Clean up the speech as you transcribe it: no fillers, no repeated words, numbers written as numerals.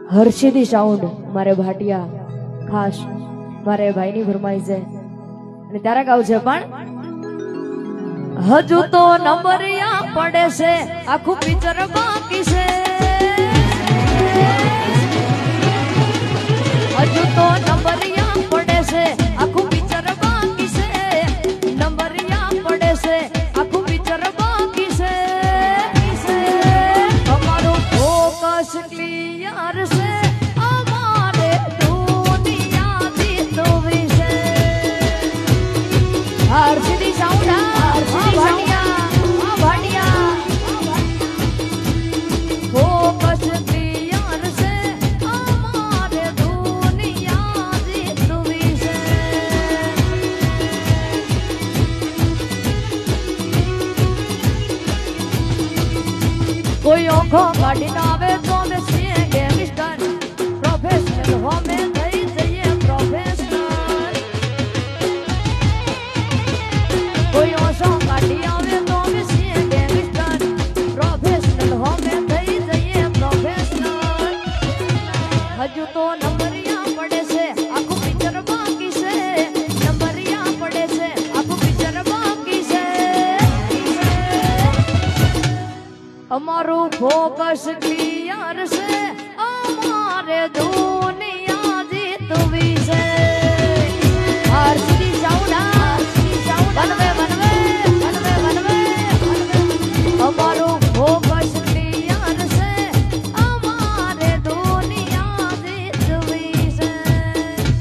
Harsiddhi sound મારે ભાટિયા ખાસ મારે ભાઈની ફરમાઈ છે અને તારા ગાવ છે પણ હજુ તો નંબરિયા પડે છે આખું પિક્ચર બાકી છે હજુ તો નંબરિયા પડે છે આખું પિક્ચર બાકી છે નંબરિયા પડે છે આખું પિક્ચર બાકી છે અમારું ફોકસ ક્લિયર છે અમારે દુનિયા જીતવી છે હર્ષિદી સાઉન્ડ कोई ओखो काढ़ी ना आवे तो मैं सीए गैंगस्टर प्रोफेशनल हो मैं नहीं चाहिए प्रोफेशनल कोई ओशो काढ़ी आवे तो मैं सीए गैंगस्टर प्रोफेशनल हो मैं नहीं चाहिए प्रोफेशनल हजू तो नंबरिया पड़े से आखो पिक्चर बाकी से नंबरिया पड़े से आखो पिक्चर बाकी से અમારું ફોકસ ક્લિયર છે અમારે દૂર